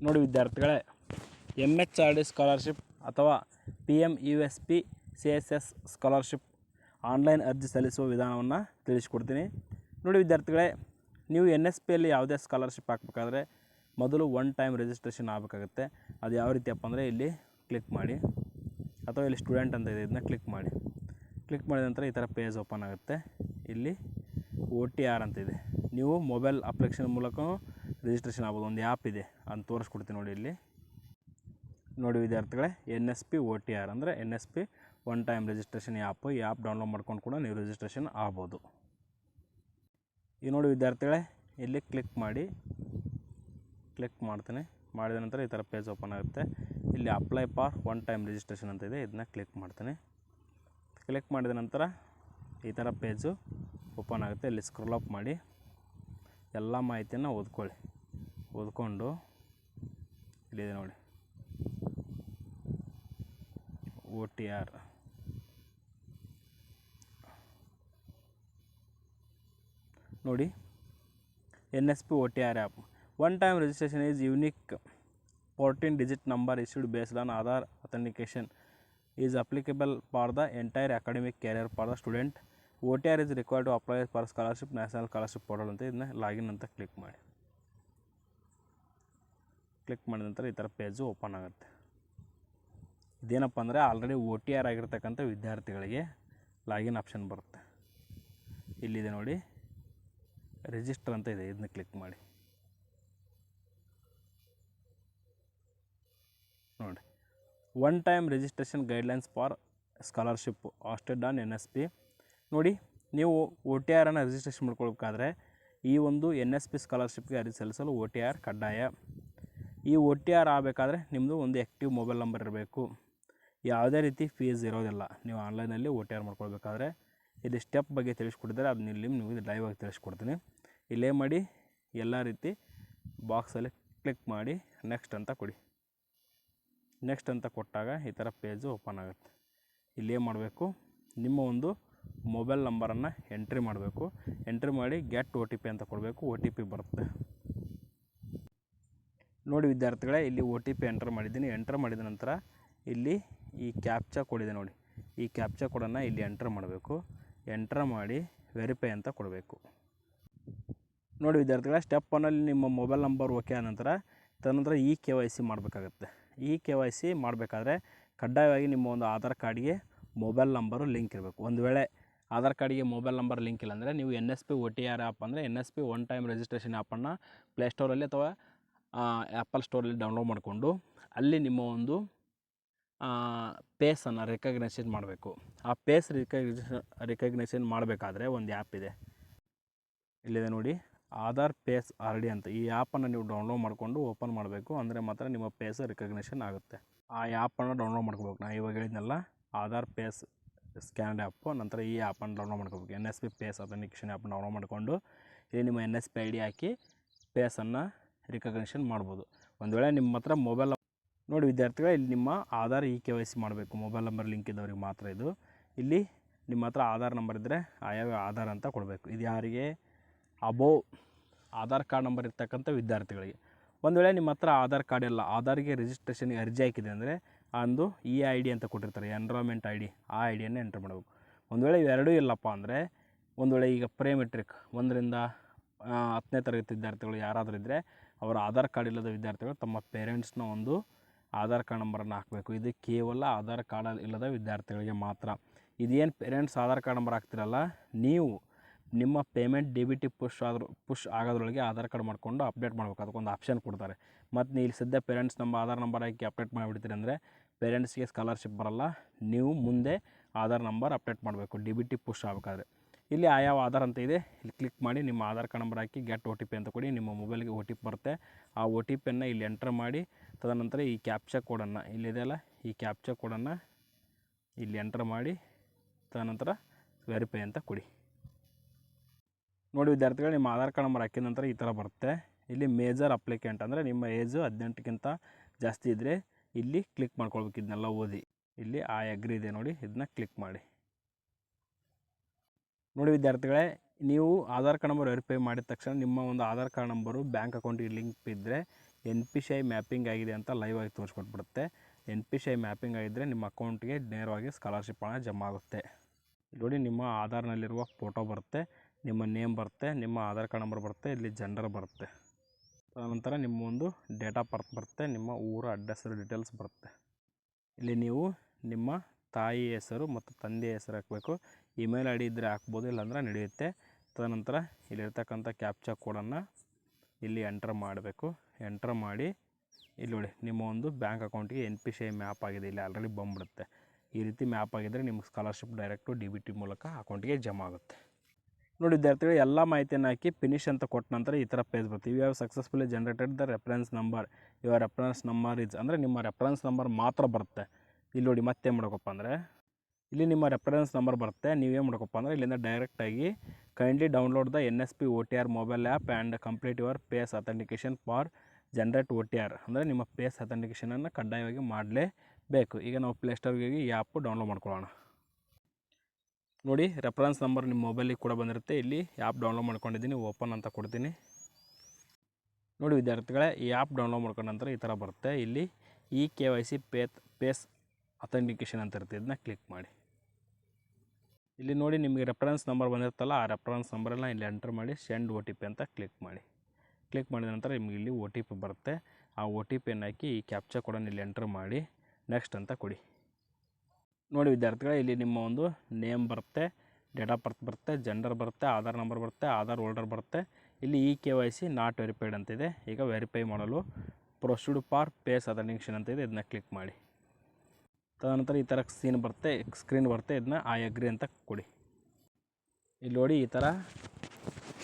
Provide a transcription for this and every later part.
ನೋಡಿ ವಿದ್ಯಾರ್ಥಿಗಳೇ, MHRD scholarship ಅಥವಾ PMUSP CSS ಸ್ಕಾಲರ್ಶಿಪ್ ಆನ್ಲೈನ್ ಅರ್ಜಿ ಸಲ್ಲಿಸುವ ವಿಧಾನವನ್ನು ತಿಳಿಸ್ಕೊಡ್ತೀನಿ. ನೋಡಿ ವಿದ್ಯಾರ್ಥಿಗಳೇ, ನೀವು NSPಯಲ್ಲಿ ಯಾವುದೇ ಸ್ಕಾಲರ್ಶಿಪ್ ಹಾಕಬೇಕಾದ್ರೆ ಮೊದಲು ಒನ್ ಟೈಮ್ ರಿಜಿಸ್ಟ್ರೇಷನ್ ಆಗಬೇಕಾಗುತ್ತೆ. ಅದು ಯಾವ ರೀತಿಯಪ್ಪ ಅಂದರೆ ಇಲ್ಲಿ ಕ್ಲಿಕ್ ಮಾಡಿ, ಅಥವಾ ಇಲ್ಲಿ ಸ್ಟೂಡೆಂಟ್ ಅಂತ ಇದೆ, ಇದನ್ನ ಕ್ಲಿಕ್ ಮಾಡಿ. ಕ್ಲಿಕ್ ಮಾಡಿದ ನಂತರ ಈ ಥರ ಪೇಜ್ ಓಪನ್ ಆಗುತ್ತೆ. ಇಲ್ಲಿ OTR ಅಂತ ಇದೆ. ನೀವು ಮೊಬೈಲ್ ಅಪ್ಲಿಕೇಶನ್ ಮೂಲಕ ರಿಜಿಸ್ಟ್ರೇಷನ್ ಆಗ್ಬೋದು. ಒಂದು ಆ್ಯಪ್ ಇದೆ, ಅಂತ ತೋರಿಸ್ಕೊಡ್ತೀನಿ ನೋಡಿ. ಇಲ್ಲಿ ನೋಡಿ ವಿದ್ಯಾರ್ಥಿಗಳೇ, NSP OTR ಅಂದರೆ NSP one time registration app. ಈ ಆ್ಯಪ್ ಡೌನ್ಲೋಡ್ ಮಾಡ್ಕೊಂಡು ಕೂಡ ನೀವು ರಿಜಿಸ್ಟ್ರೇಷನ್ ಆಗ್ಬೋದು. ಈ ನೋಡಿ ವಿದ್ಯಾರ್ಥಿಗಳೇ, ಇಲ್ಲಿ ಕ್ಲಿಕ್ ಮಾಡಿ. ಕ್ಲಿಕ್ ಮಾಡ್ತೀನಿ. ಮಾಡಿದ ನಂತರ ಈ ಥರ ಪೇಜ್ ಓಪನ್ ಆಗುತ್ತೆ. ಇಲ್ಲಿ apply for one time registration ಅಂತ ಇದೆ, ಇದನ್ನ ಕ್ಲಿಕ್ ಮಾಡ್ತೀನಿ. ಕ್ಲಿಕ್ ಮಾಡಿದ ನಂತರ ಈ ಥರ ಪೇಜು ಓಪನ್ ಆಗುತ್ತೆ. ಇಲ್ಲಿ ಸ್ಕ್ರೋಲ್ ಅಪ್ ಮಾಡಿ ಎಲ್ಲ ಮಾಹಿತಿಯನ್ನು ಓದ್ಕೊಳ್ಳಿ. ಓದ್ಕೊಂಡು ಇಲ್ಲಿದೆ ನೋಡಿ OTR. ನೋಡಿ NSP OTR app. One time registration is unique 14 digit number issued based on Aadhaar authentication is applicable for the entire academic career for the student. OTR is required to apply for scholarship national scholarship portal ಅಂತ ಇದನ್ನ login ಅಂತ click ಮಾಡಿ. Click ಮಾಡಿದ ನಂತರ ಈ ಥರ page open ಆಗುತ್ತೆ. ಇದೇನಪ್ಪ ಅಂದರೆ ಆಲ್ರೆಡಿ OTR ಆಗಿರ್ತಕ್ಕಂಥ ವಿದ್ಯಾರ್ಥಿಗಳಿಗೆ ಲಾಗಿನ್ ಆಪ್ಷನ್ ಬರುತ್ತೆ. ಇಲ್ಲಿದೆ ನೋಡಿ ರಿಜಿಸ್ಟರ್ ಅಂತ ಇದೆ, ಇದನ್ನ ಕ್ಲಿಕ್ ಮಾಡಿ. ನೋಡಿ one time registration guidelines for scholarship hosted on NSP. ನೋಡಿ, ನೀವು OTR ಅನ್ನು ರಿಜಿಸ್ಟ್ರೇಷನ್ ಮಾಡ್ಕೊಳ್ಬೇಕಾದ್ರೆ ಈ ಒಂದು NSP ಸ್ಕಾಲರ್ಶಿಪ್ಗೆ ಅರ್ಜಿ ಸಲ್ಲಿಸಲು OTR ಕಡ್ಡಾಯ. ಈ OTR ಆಗಬೇಕಾದ್ರೆ ನಿಮ್ಮದು ಒಂದು ಆ್ಯಕ್ಟಿವ್ ಮೊಬೈಲ್ ನಂಬರ್ ಇರಬೇಕು. ಯಾವುದೇ ರೀತಿ ಫೀಸ್ ಇರೋದಿಲ್ಲ. ನೀವು ಆನ್ಲೈನಲ್ಲಿ OTR ಮಾಡ್ಕೊಳ್ಬೇಕಾದ್ರೆ ಇಲ್ಲಿ ಸ್ಟೆಪ್ ಬಗ್ಗೆ ತಿಳಿಸ್ಕೊಟ್ಟಿದ್ದಾರೆ, ಅದನ್ನ ಇಲ್ಲಿ ನಿಮಗೆ ಲೈವ್ ಆಗಿ ತಿಳಿಸ್ಕೊಡ್ತೀನಿ. ಇಲ್ಲೇ ಮಾಡಿ ಎಲ್ಲ ರೀತಿ ಬಾಕ್ಸಲ್ಲಿ ಕ್ಲಿಕ್ ಮಾಡಿ ನೆಕ್ಸ್ಟ್ ಅಂತ ಕೊಡಿ. ನೆಕ್ಸ್ಟ್ ಅಂತ ಕೊಟ್ಟಾಗ ಈ ಥರ ಪೇಜು ಓಪನ್ ಆಗುತ್ತೆ. ಇಲ್ಲೇನು ಮಾಡಬೇಕು, ನಿಮ್ಮ ಒಂದು ಮೊಬೈಲ್ ನಂಬರನ್ನು ಎಂಟ್ರಿ ಮಾಡಬೇಕು. ಎಂಟ್ರಿ ಮಾಡಿ ಗೆಟ್ OTP ಅಂತ ಕೊಡಬೇಕು. OTP ಬರುತ್ತೆ. ನೋಡಿ ವಿದ್ಯಾರ್ಥಿಗಳೇ, ಇಲ್ಲಿ OTP ಎಂಟರ್ ಮಾಡಿದ್ದೀನಿ. ಎಂಟರ್ ಮಾಡಿದ ನಂತರ ಇಲ್ಲಿ ಈ ಕ್ಯಾಪ್ಚಾ ಕೋಡ್ ಇದೆ ನೋಡಿ, ಈ ಕ್ಯಾಪ್ಚಾ ಕೋಡನ್ನು ಇಲ್ಲಿ ಎಂಟರ್ ಮಾಡಬೇಕು. ಎಂಟರ್ ಮಾಡಿ ವೆರಿಫೈ ಅಂತ ಕೊಡಬೇಕು. ನೋಡಿ ವಿದ್ಯಾರ್ಥಿಗಳೇ, ಸ್ಟೆಪ್ ಒನ್ನಲ್ಲಿ ನಿಮ್ಮ ಮೊಬೈಲ್ ನಂಬರ್ ಓಕೆ ಆದ ನಂತರ ತದನಂತರ KYC ಮಾಡಬೇಕಾಗತ್ತೆ. KYC ಮಾಡಬೇಕಾದ್ರೆ ಕಡ್ಡಾಯವಾಗಿ ನಿಮ್ಮ ಒಂದು ಆಧಾರ್ ಕಾರ್ಡ್ಗೆ ಮೊಬೈಲ್ ನಂಬರು ಲಿಂಕ್ ಇರಬೇಕು. ಒಂದು ವೇಳೆ ಆಧಾರ್ ಕಾರ್ಡ್ಗೆ ಮೊಬೈಲ್ ನಂಬರ್ ಲಿಂಕ್ ಇಲ್ಲ ಅಂದರೆ ನೀವು NSP OTR ಆ್ಯಪ್ ಅಂದರೆ NSP ಒನ್ ಟೈಮ್ ರಿಜಿಸ್ಟ್ರೇಷನ್ ಆ್ಯಪನ್ನು ಪ್ಲೇಸ್ಟೋರಲ್ಲಿ ಅಥವಾ ಆ್ಯಪಲ್ ಸ್ಟೋರಲ್ಲಿ ಡೌನ್ಲೋಡ್ ಮಾಡಿಕೊಂಡು ಅಲ್ಲಿ ನಿಮ್ಮ ಒಂದು ಪೇಸನ್ನು ರೆಕಗ್ನೈಷನ್ ಮಾಡಬೇಕು. ಆ ಪೇಸ್ ರಿಕಗ್ನೈಷನ್ ಮಾಡಬೇಕಾದ್ರೆ ಒಂದು ಆ್ಯಪ್ ಇದೆ, ಇಲ್ಲಿದೆ ನೋಡಿ ಆಧಾರ್ ಪೇಸ್ RD ಅಂತ. ಈ ಆ್ಯಪನ್ನು ನೀವು ಡೌನ್ಲೋಡ್ ಮಾಡಿಕೊಂಡು ಓಪನ್ ಮಾಡಬೇಕು, ಅಂದರೆ ಮಾತ್ರ ನಿಮ್ಮ ಪೇಸ್ ರಿಕಗ್ನಿಷನ್ ಆಗುತ್ತೆ. ಆ ಆ್ಯಪನ್ನು ಡೌನ್ಲೋಡ್ ಮಾಡ್ಕೋಬೇಕು. ನಾನು ಇವಾಗ ಹೇಳಿದ್ನಲ್ಲ ಆಧಾರ್ ಪೇಸ್ ಸ್ಕ್ಯಾನ್ಡ್ ಆ್ಯಪು, ನಂತರ ಈ ಆ್ಯಪನ್ನು ಡೌನ್ಲೋಡ್ ಮಾಡ್ಕೋಬೇಕು. NSP face authentication app download ಮಾಡಿಕೊಂಡು ಇಲ್ಲಿ ನಿಮ್ಮ NSP ID ಹಾಕಿ ಪೇಸನ್ನು ರಿಕಗ್ನಿಷನ್ ಮಾಡ್ಬೋದು. ಒಂದು ವೇಳೆ ನಿಮ್ಮ ಹತ್ರ ಮೊಬೈಲ್ ನೋಡಿ ವಿದ್ಯಾರ್ಥಿಗಳು, ಇಲ್ಲಿ ನಿಮ್ಮ ಆಧಾರ್ KYC ಮಾಡಬೇಕು. ಮೊಬೈಲ್ ನಂಬರ್ ಲಿಂಕ್ ಇದ್ದವ್ರಿಗೆ ಮಾತ್ರ ಇದು. ಇಲ್ಲಿ ನಿಮ್ಮ ಹತ್ರ ಆಧಾರ್ ನಂಬರ್ ಇದ್ದರೆ ಆಯಾವ ಆಧಾರ್ ಅಂತ ಕೊಡಬೇಕು. ಇದು ಯಾರಿಗೆ? ಅಬೋವ್ ಆಧಾರ್ ಕಾರ್ಡ್ ನಂಬರ್ ಇರ್ತಕ್ಕಂಥ ವಿದ್ಯಾರ್ಥಿಗಳಿಗೆ. ಒಂದು ವೇಳೆ ನಿಮ್ಮ ಹತ್ರ ಆಧಾರ್ ಕಾರ್ಡ್ ಇಲ್ಲ, ಆಧಾರ್ಗೆ ರಿಜಿಸ್ಟ್ರೇಷನ್ಗೆ ಅರ್ಜಿ ಹಾಕಿದೆ ಅಂದರೆ ಒಂದು ID ಅಂತ ಕೊಟ್ಟಿರ್ತಾರೆ, ಎನ್ರೋಲ್ಮೆಂಟ್ ID, ಆ IDಯನ್ನು ಎಂಟ್ರ್ ಮಾಡಬೇಕು. ಒಂದು ವೇಳೆ ಇವೆರಡೂ ಇಲ್ಲಪ್ಪ ಅಂದರೆ, ಒಂದು ವೇಳೆ ಈಗ ಪ್ರೇಮೆಟ್ರಿಕ್ 1ರಿಂದ 10ನೇ ತರಗತಿ ವಿದ್ಯಾರ್ಥಿಗಳು ಯಾರಾದರೂ ಇದ್ದರೆ ಅವರ ಆಧಾರ್ ಕಾರ್ಡ್ ಇಲ್ಲದ ವಿದ್ಯಾರ್ಥಿಗಳು ತಮ್ಮ ಪೇರೆಂಟ್ಸ್ನ ಒಂದು ಆಧಾರ್ ಕಾರ್ಡ್ ನಂಬರನ್ನು ಹಾಕಬೇಕು. ಇದು ಕೇವಲ ಆಧಾರ್ ಕಾರ್ಡ್ ಇಲ್ಲದ ವಿದ್ಯಾರ್ಥಿಗಳಿಗೆ ಮಾತ್ರ. ಇದೇನು ಪೇರೆಂಟ್ಸ್ ಆಧಾರ್ ಕಾರ್ಡ್ ನಂಬರ್ ಹಾಕ್ತಿರಲ್ಲ, ನೀವು ನಿಮ್ಮ ಪೇಮೆಂಟ್ DBT ಪುಷ್ ಆಗೋದ್ರೊಳಗೆ ಆಧಾರ್ ಕಾರ್ಡ್ ಮಾಡಿಕೊಂಡು ಅಪ್ಡೇಟ್ ಮಾಡಬೇಕು. ಅದಕ್ಕೊಂದು ಆಪ್ಷನ್ ಕೊಡ್ತಾರೆ. ಮತ್ತು ನೀವು ಇಲ್ಲಿ ಸದ್ಯ ಪೇರೆಂಟ್ಸ್ ನಮ್ಮ ಆಧಾರ್ ನಂಬರ್ ಹಾಕಿ ಅಪ್ಡೇಟ್ ಮಾಡಿಬಿಡ್ತೀರಿ ಅಂದರೆ ಪೇರೆಂಟ್ಸ್ಗೆ ಸ್ಕಾಲರ್ಶಿಪ್ ಬರೋಲ್ಲ. ನೀವು ಮುಂದೆ ಆಧಾರ್ ನಂಬರ್ ಅಪ್ಡೇಟ್ ಮಾಡಬೇಕು DBT ಪುಷ್ ಆಗಬೇಕಾದ್ರೆ. ಇಲ್ಲಿ ಆಯಾವ ಆಧಾರ್ ಅಂತ ಇದೆ, ಇಲ್ಲಿ ಕ್ಲಿಕ್ ಮಾಡಿ ನಿಮ್ಮ ಆಧಾರ್ ಕಾರ್ಡ್ ನಂಬರ್ ಹಾಕಿ ಗೆಟ್ OTP ಅಂತ ಕೊಡಿ. ನಿಮ್ಮ ಮೊಬೈಲ್ಗೆ OTP ಬರುತ್ತೆ. ಆ OTPಯನ್ನು ಇಲ್ಲಿ ಎಂಟರ್ ಮಾಡಿ ತದನಂತರ ಈ ಕ್ಯಾಪ್ಚಾ ಕೋಡನ್ನು ಇಲ್ಲಿದೆಯಲ್ಲ, ಈ ಕ್ಯಾಪ್ಚಾ ಕೋಡನ್ನು ಇಲ್ಲಿ ಎಂಟರ್ ಮಾಡಿ ತದನಂತರ ವೆರಿಫೈ ಅಂತ ಕೊಡಿ. ನೋಡಿ ವಿದ್ಯಾರ್ಥಿಗಳು, ನಿಮ್ಮ ಆಧಾರ್ ಕಾರ್ಡ್ ನಂಬರ್ ಹಾಕಿದ ನಂತರ ಈ ಥರ ಬರುತ್ತೆ. ಇಲ್ಲಿ ಮೇಜರ್ ಅಪ್ಲಿಕೆಂಟ್ ಅಂದರೆ ನಿಮ್ಮ ಏಜು 18ಕ್ಕಿಂತ ಜಾಸ್ತಿ ಇದ್ದರೆ ಇಲ್ಲಿ ಕ್ಲಿಕ್ ಮಾಡ್ಕೊಳ್ಬೇಕು. ಇದನ್ನೆಲ್ಲ ಓದಿ ಇಲ್ಲಿ ಆ ಅಗ್ರಿ ಇದೆ ನೋಡಿ, ಇದನ್ನ ಕ್ಲಿಕ್ ಮಾಡಿ. ನೋಡಿ ವಿದ್ಯಾರ್ಥಿಗಳೇ, ನೀವು ಆಧಾರ್ ಕಾರ್ಡ್ ನಂಬರ್ ವೆರಿಫೈ ಮಾಡಿದ ತಕ್ಷಣ ನಿಮ್ಮ ಒಂದು ಆಧಾರ್ ಕಾರ್ಡ್ ನಂಬರು ಬ್ಯಾಂಕ್ ಅಕೌಂಟಿಗೆ ಲಿಂಕ್ ಇದ್ದರೆ NPCI ಮ್ಯಾಪಿಂಗ್ ಆಗಿದೆ ಅಂತ ಲೈವ್ ಆಗಿ ತೋರಿಸ್ಕೊಟ್ಬಿಡುತ್ತೆ. NPCI ಮ್ಯಾಪಿಂಗ್ ಆಗಿದ್ದರೆ ನಿಮ್ಮ ಅಕೌಂಟ್ಗೆ ನೇರವಾಗಿ ಸ್ಕಾಲರ್ಶಿಪ್ ಹಣ ಜಮಾ ಆಗುತ್ತೆ. ನೋಡಿ, ನಿಮ್ಮ ಆಧಾರ್ನಲ್ಲಿರುವ ಫೋಟೋ ಬರುತ್ತೆ, ನಿಮ್ಮ ನೇಮ್ ಬರುತ್ತೆ, ನಿಮ್ಮ ಆಧಾರ್ ಕಾರ್ಡ್ ನಂಬರ್ ಬರುತ್ತೆ, ಇಲ್ಲಿ ಜೆಂಡರ್ ಬರುತ್ತೆ. ತದನಂತರ ನಿಮ್ಮ ಒಂದು ಡೇಟ್ ಆಫ್ ಬರ್ತ್ ಬರುತ್ತೆ, ನಿಮ್ಮ ಊರ ಅಡ್ರೆಸ್ ಡೀಟೇಲ್ಸ್ ಬರುತ್ತೆ. ಇಲ್ಲಿ ನೀವು ನಿಮ್ಮ ತಾಯಿ ಹೆಸರು ಮತ್ತು ತಂದೆಯ ಹೆಸರು ಹಾಕಬೇಕು. ಇಮೇಲ್ ID ಇದ್ದರೆ ಹಾಕ್ಬೋದು, ಇಲ್ಲಾಂದ್ರೆ ನಡೆಯುತ್ತೆ. ತದನಂತರ ಇಲ್ಲಿರ್ತಕ್ಕಂಥ ಕ್ಯಾಪ್ಚಾ ಕೋಡನ್ನು ಇಲ್ಲಿ ಎಂಟರ್ ಮಾಡಬೇಕು. ಎಂಟರ್ ಮಾಡಿ ಇಲ್ಲಿ ನೋಡಿ, ನಿಮ್ಮ ಒಂದು ಬ್ಯಾಂಕ್ ಅಕೌಂಟಿಗೆ NPCI ಮ್ಯಾಪ್ ಆಗಿದೆ, ಇಲ್ಲಿ ಆಲ್ರೆಡಿ ಬಂದ್ಬಿಡುತ್ತೆ. ಈ ರೀತಿ ಮ್ಯಾಪ್ ಆಗಿದ್ದರೆ ನಿಮ್ಮ ಸ್ಕಾಲರ್ಶಿಪ್ ಡೈರೆಕ್ಟು DBT ಮೂಲಕ ಅಕೌಂಟಿಗೆ ಜಮಾ ಆಗುತ್ತೆ. ನೋಡಿ ವಿದ್ಯಾರ್ಥಿಗಳು, ಎಲ್ಲ ಮಾಹಿತಿಯನ್ನು ಹಾಕಿ ಫಿನಿಶ್ ಅಂತ ಕೊಟ್ಟ ನಂತರ ಈ ಥರ ಪೇಜ್ ಬರುತ್ತೆ. You have successfully generated the reference number, your reference number is, ಅಂದರೆ ನಿಮ್ಮ ರೆಫರೆನ್ಸ್ ನಂಬರ್ ಮಾತ್ರ ಬರುತ್ತೆ. ಇಲ್ಲಿ ನೋಡಿ, ಮತ್ತೇನು ಮಾಡೋಕಪ್ಪ ಅಂದರೆ ಇಲ್ಲಿ ನಿಮ್ಮ ರೆಫರೆನ್ಸ್ ನಂಬರ್ ಬರುತ್ತೆ. ನೀವೇನು ಮಾಡೋಕಪ್ಪ ಅಂದರೆ ಇಲ್ಲಿಂದ ಡೈರೆಕ್ಟಾಗಿ kindly download the NSP OTR mobile app and complete your face authentication for generate OTR, ಅಂದರೆ ನಿಮ್ಮ ಫೇಸ್ ಅಥೆಂಟಿಕೇಷನನ್ನು ಕಡ್ಡಾಯವಾಗಿ ಮಾಡಲೇಬೇಕು. ಈಗ ನಾವು ಪ್ಲೇಸ್ಟೋರ್ಗೆ ಹೋಗಿ ಈ ಆ್ಯಪು ಡೌನ್ಲೋಡ್ ಮಾಡ್ಕೊಳ್ಳೋಣ. ನೋಡಿ, ರೆಫರೆನ್ಸ್ ನಂಬರ್ ನಿಮ್ಮ ಮೊಬೈಲಿಗೆ ಕೂಡ ಬಂದಿರುತ್ತೆ. ಇಲ್ಲಿ ಆ್ಯಪ್ ಡೌನ್ಲೋಡ್ ಮಾಡ್ಕೊಂಡಿದ್ದೀನಿ, ಓಪನ್ ಅಂತ ಕೊಡ್ತೀನಿ. ನೋಡಿ ವಿದ್ಯಾರ್ಥಿಗಳೇ, ಈ ಆ್ಯಪ್ ಡೌನ್ಲೋಡ್ ಮಾಡ್ಕೊಂಡ ನಂತರ ಈ ಥರ ಬರುತ್ತೆ. ಇಲ್ಲಿ KYC ಫೇಸ್ ಅಥೆಂಟಿಕೇಷನ್ ಅಂತ ಇರುತ್ತೆ, ಇದನ್ನ ಕ್ಲಿಕ್ ಮಾಡಿ. ಇಲ್ಲಿ ನೋಡಿ, ನಿಮಗೆ ರೆಫರೆನ್ಸ್ ನಂಬರ್ ಬಂದಿರುತ್ತಲ್ಲ, ಆ ರೆಫರೆನ್ಸ್ ನಂಬರೆಲ್ಲ ಇಲ್ಲಿ ಎಂಟರ್ ಮಾಡಿ ಸೆಂಡ್ OTP ಅಂತ ಕ್ಲಿಕ್ ಮಾಡಿ. ಕ್ಲಿಕ್ ಮಾಡಿದ ನಂತರ ನಿಮಗೆ ಇಲ್ಲಿ OTP ಬರುತ್ತೆ. ಆ OTPಯನ್ನು ಹಾಕಿ ಈ ಕ್ಯಾಪ್ಚಾ ಕೋಡನ್ನು ಇಲ್ಲಿ ಎಂಟರ್ ಮಾಡಿ ನೆಕ್ಸ್ಟ್ ಅಂತ ಕೊಡಿ. ನೋಡಿ ವಿದ್ಯಾರ್ಥಿಗಳೇ, ಇಲ್ಲಿ ನಿಮ್ಮ ಒಂದು ನೇಮ್ ಬರುತ್ತೆ, ಡೇಟ್ ಆಫ್ ಬರ್ತ್ ಬರುತ್ತೆ, ಜೆಂಡರ್ ಬರುತ್ತೆ, ಆಧಾರ್ ನಂಬರ್ ಬರುತ್ತೆ, ಆಧಾರ್ ಹೋಲ್ಡರ್ ಬರುತ್ತೆ. ಇಲ್ಲಿ KYC ನಾಟ್ ವೆರಿಫೈಡ್ ಅಂತಿದೆ. ಈಗ ವೆರಿಫೈ ಮಾಡಲು ಪ್ರೊಸೀಡ್ ಫಾರ್ ಫೇಸ್ ಅಥೆಂಟಿಕೇಷನ್ ಅಂತ ಇದೆ, ಇದನ್ನ ಕ್ಲಿಕ್ ಮಾಡಿ. ತದನಂತರ ಈ ಥರ ಸ್ಕ್ರೀನ್ ಬರುತ್ತೆ, ಇದನ್ನ ಐ ಅಗ್ರಿ ಅಂತ ಕೊಡಿ. ಇಲ್ಲಿ ನೋಡಿ, ಈ ಥರ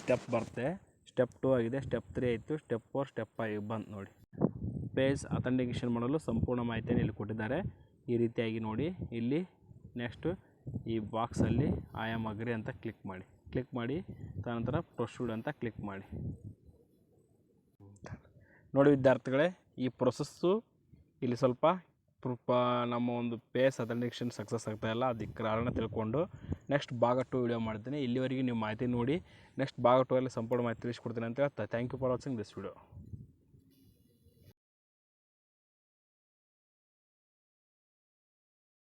ಸ್ಟೆಪ್ ಬರುತ್ತೆ. ಸ್ಟೆಪ್ 2 ಆಗಿದೆ, ಸ್ಟೆಪ್ 3 ಆಯಿತು, ಸ್ಟೆಪ್ 4, ಸ್ಟೆಪ್ 5 ಬಂತು. ನೋಡಿ, ಫೇಸ್ ಅಥೆಂಟಿಕೇಷನ್ ಮಾಡಲು ಸಂಪೂರ್ಣ ಮಾಹಿತಿಯನ್ನು ಇಲ್ಲಿ ಕೊಟ್ಟಿದ್ದಾರೆ. ಈ ರೀತಿಯಾಗಿ ನೋಡಿ, ಇಲ್ಲಿ ನೆಕ್ಸ್ಟು ಈ ಬಾಕ್ಸಲ್ಲಿ ಐ ಆಮ್ ಅಗ್ರಿ ಅಂತ ಕ್ಲಿಕ್ ಮಾಡಿ ತದನಂತರ ಪ್ರೊಸೀಡ್ ಅಂತ ಕ್ಲಿಕ್ ಮಾಡಿ. ನೋಡಿ ವಿದ್ಯಾರ್ಥಿಗಳೇ, ಈ ಪ್ರೊಸೆಸ್ಸು ಇಲ್ಲಿ ಸ್ವಲ್ಪ ನಮ್ಮ ಒಂದು ಫೇಸ್ ಅಥೆಂಟಿಕೇಷನ್ ಸಕ್ಸಸ್ ಆಗ್ತಾಯಿಲ್ಲ, ಅದಕ್ಕೆ ಕಾರಣ ತಿಳ್ಕೊಂಡು ನೆಕ್ಸ್ಟ್ ಭಾಗ 2 ವಿಡಿಯೋ ಮಾಡ್ತೀನಿ. ಇಲ್ಲಿವರೆಗೆ ನೀವು ಮಾಹಿತಿ ನೋಡಿ, ನೆಕ್ಸ್ಟ್ ಭಾಗ 2 ಅಲ್ಲಿ ಸಂಪೂರ್ಣ ಮಾಹಿತಿ ತಿಳಿಸ್ಕೊಡ್ತೀನಿ ಅಂತ ಹೇಳ್ತಾ thank you for watching this video.